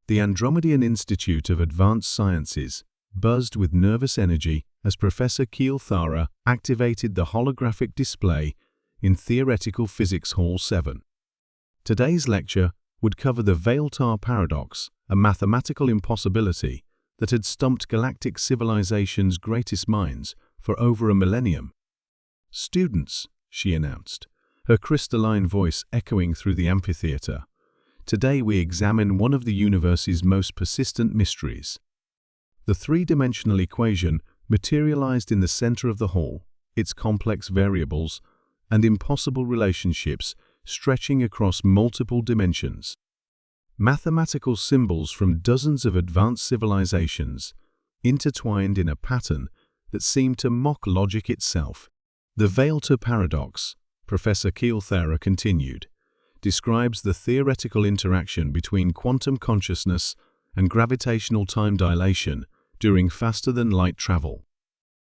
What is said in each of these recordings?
The Andromedian Institute of Advanced Sciences buzzed with nervous energy as Professor Keelthara activated the holographic display in Theoretical Physics Hall 7. Today's lecture would cover the Veiltar paradox, a mathematical impossibility that had stumped galactic civilization's greatest minds for over a millennium. "Students," she announced, her crystalline voice echoing through the amphitheater, "today we examine one of the universe's most persistent mysteries." The three-dimensional equation materialized in the center of the hall, its complex variables and impossible relationships stretching across multiple dimensions. Mathematical symbols from dozens of advanced civilizations intertwined in a pattern that seemed to mock logic itself. The Veiltar paradox, Professor Keelthara continued, describes the theoretical interaction between quantum consciousness and gravitational time dilation during faster-than-light travel.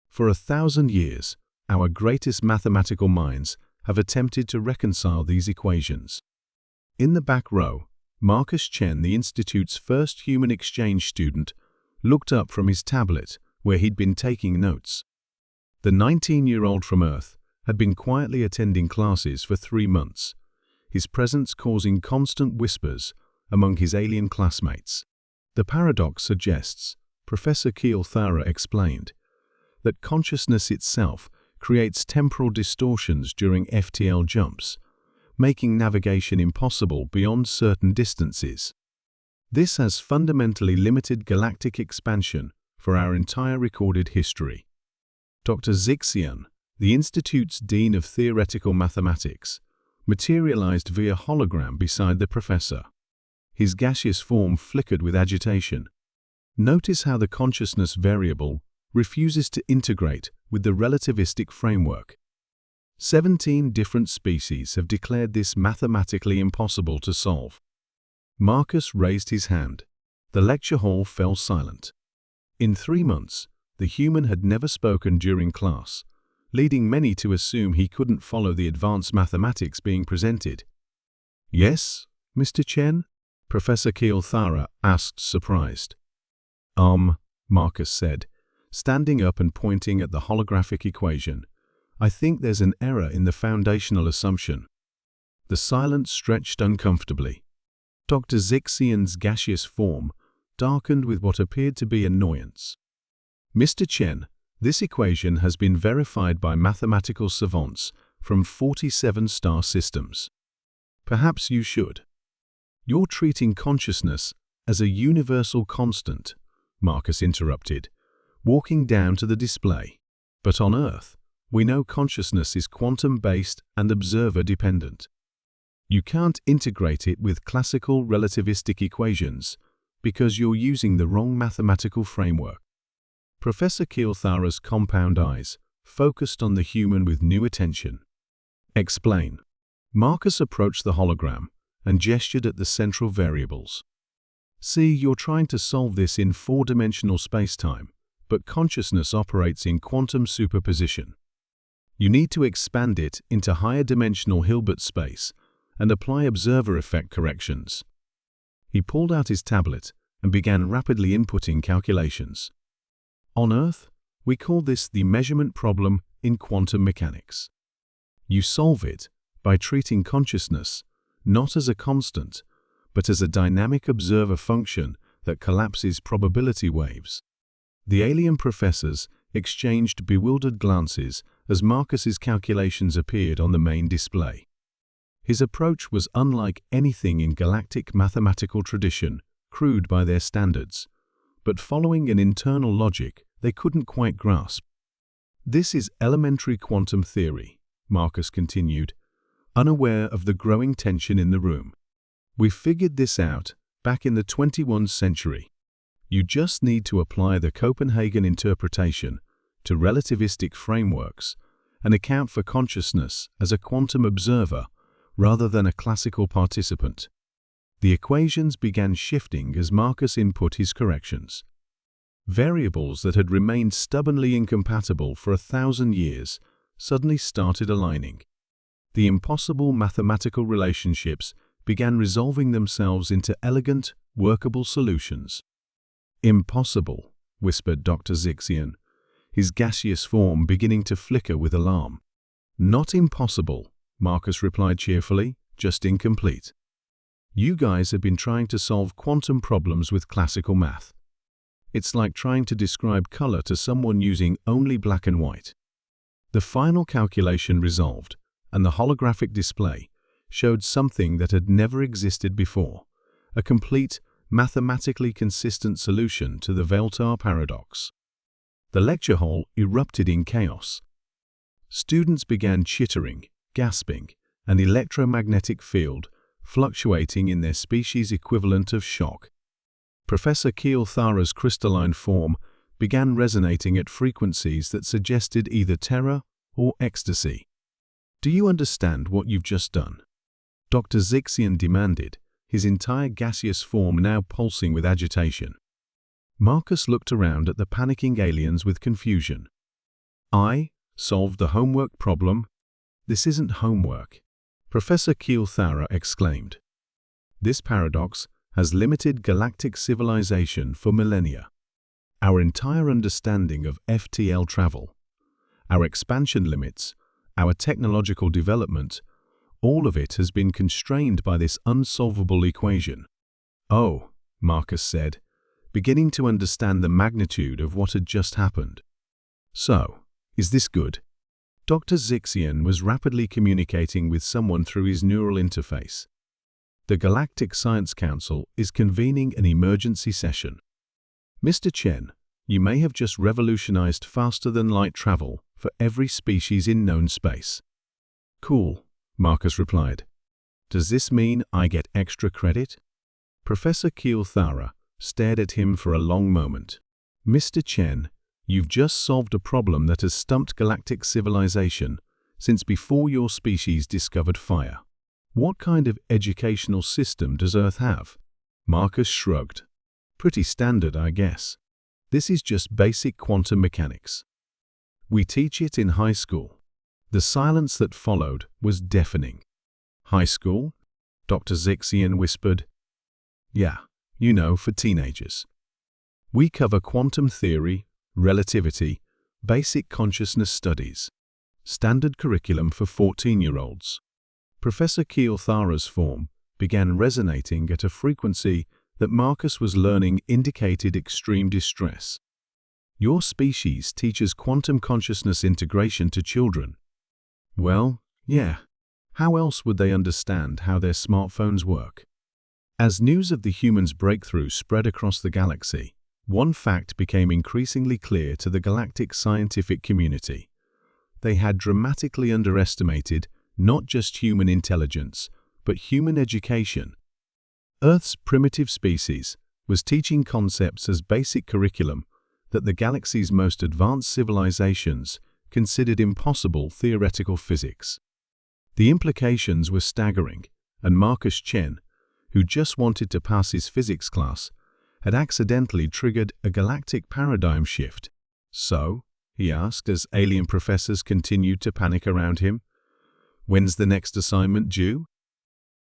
For 1,000 years, our greatest mathematical minds have attempted to reconcile these equations. In the back row, Marcus Chen, the Institute's first human exchange student, looked up from his tablet where he'd been taking notes. The 19-year-old from Earth had been quietly attending classes for 3 months, his presence causing constant whispers among his alien classmates. The paradox suggests, Professor Keelthara explained, that consciousness itself creates temporal distortions during FTL jumps, making navigation impossible beyond certain distances. This has fundamentally limited galactic expansion for our entire recorded history. Dr. Zixian, the Institute's Dean of Theoretical Mathematics, materialized via hologram beside the professor. His gaseous form flickered with agitation. Notice how the consciousness variable refuses to integrate with the relativistic framework. 17 different species have declared this mathematically impossible to solve. Marcus raised his hand. The lecture hall fell silent. In 3 months, the human had never spoken during class, leading many to assume he couldn't follow the advanced mathematics being presented. "Yes, Mr. Chen?" Professor Keelthara asked, surprised. Marcus said, standing up and pointing at the holographic equation. "I think there's an error in the foundational assumption." The silence stretched uncomfortably. Dr. Zixian's gaseous form darkened with what appeared to be annoyance. "Mr. Chen, this equation has been verified by mathematical savants from 47 star systems. Perhaps you should." "You're treating consciousness as a universal constant," Marcus interrupted, walking down to the display. "But on Earth, we know consciousness is quantum-based and observer-dependent. You can't integrate it with classical relativistic equations because you're using the wrong mathematical framework." Professor Keelthara's compound eyes focused on the human with new attention. "Explain." Marcus approached the hologram and gestured at the central variables. "See, you're trying to solve this in 4-dimensional space-time, but consciousness operates in quantum superposition. You need to expand it into higher-dimensional Hilbert space and apply observer effect corrections." He pulled out his tablet and began rapidly inputting calculations. "On Earth, we call this the measurement problem in quantum mechanics. You solve it by treating consciousness not as a constant, but as a dynamic observer function that collapses probability waves." The alien professors exchanged bewildered glances as Marcus's calculations appeared on the main display. His approach was unlike anything in galactic mathematical tradition, crude by their standards, but following an internal logic they couldn't quite grasp. "This is elementary quantum theory," Marcus continued, unaware of the growing tension in the room. "We figured this out back in the 21st century. You just need to apply the Copenhagen interpretation to relativistic frameworks and account for consciousness as a quantum observer rather than a classical participant." The equations began shifting as Marcus input his corrections. Variables that had remained stubbornly incompatible for 1,000 years suddenly started aligning. The impossible mathematical relationships began resolving themselves into elegant, workable solutions. Impossible, whispered Dr. Zixian, his gaseous form beginning to flicker with alarm. Not impossible, Marcus replied cheerfully, just incomplete. You guys have been trying to solve quantum problems with classical math. It's like trying to describe color to someone using only black and white. The final calculation resolved, and the holographic display showed something that had never existed before, a complete, mathematically consistent solution to the Veltar paradox. The lecture hall erupted in chaos. Students began chittering, gasping, an electromagnetic field fluctuating in their species equivalent of shock. Professor Keel Thara's crystalline form began resonating at frequencies that suggested either terror or ecstasy. Do you understand what you've just done? Dr. Zixian demanded, his entire gaseous form now pulsing with agitation. Marcus looked around at the panicking aliens with confusion. I solved the homework problem? This isn't homework, Professor Keel Thara exclaimed. This paradox has limited galactic civilization for millennia. Our entire understanding of FTL travel, our expansion limits, our technological development, all of it has been constrained by this unsolvable equation. Oh, Marcus said, beginning to understand the magnitude of what had just happened. So, is this good? Dr. Zixian was rapidly communicating with someone through his neural interface. The Galactic Science Council is convening an emergency session. Mr. Chen, you may have just revolutionized faster-than-light travel for every species in known space. Cool, Marcus replied. Does this mean I get extra credit? Professor Keel Thara stared at him for a long moment. Mr. Chen, you've just solved a problem that has stumped galactic civilization since before your species discovered fire. What kind of educational system does Earth have? Marcus shrugged. Pretty standard, I guess. This is just basic quantum mechanics. We teach it in high school. The silence that followed was deafening. High school? Dr. Zixian whispered. Yeah, you know, for teenagers. We cover quantum theory, relativity, basic consciousness studies. Standard curriculum for 14-year-olds. Professor Keel Thara's form began resonating at a frequency that Marcus was learning indicated extreme distress. Your species teaches quantum consciousness integration to children. Well, yeah. How else would they understand how their smartphones work? As news of the humans' breakthrough spread across the galaxy, one fact became increasingly clear to the galactic scientific community. They had dramatically underestimated not just human intelligence, but human education. Earth's primitive species was teaching concepts as basic curriculum that the galaxy's most advanced civilizations considered impossible theoretical physics. The implications were staggering, and Marcus Chen, who just wanted to pass his physics class, had accidentally triggered a galactic paradigm shift. So, he asked as alien professors continued to panic around him, when's the next assignment due?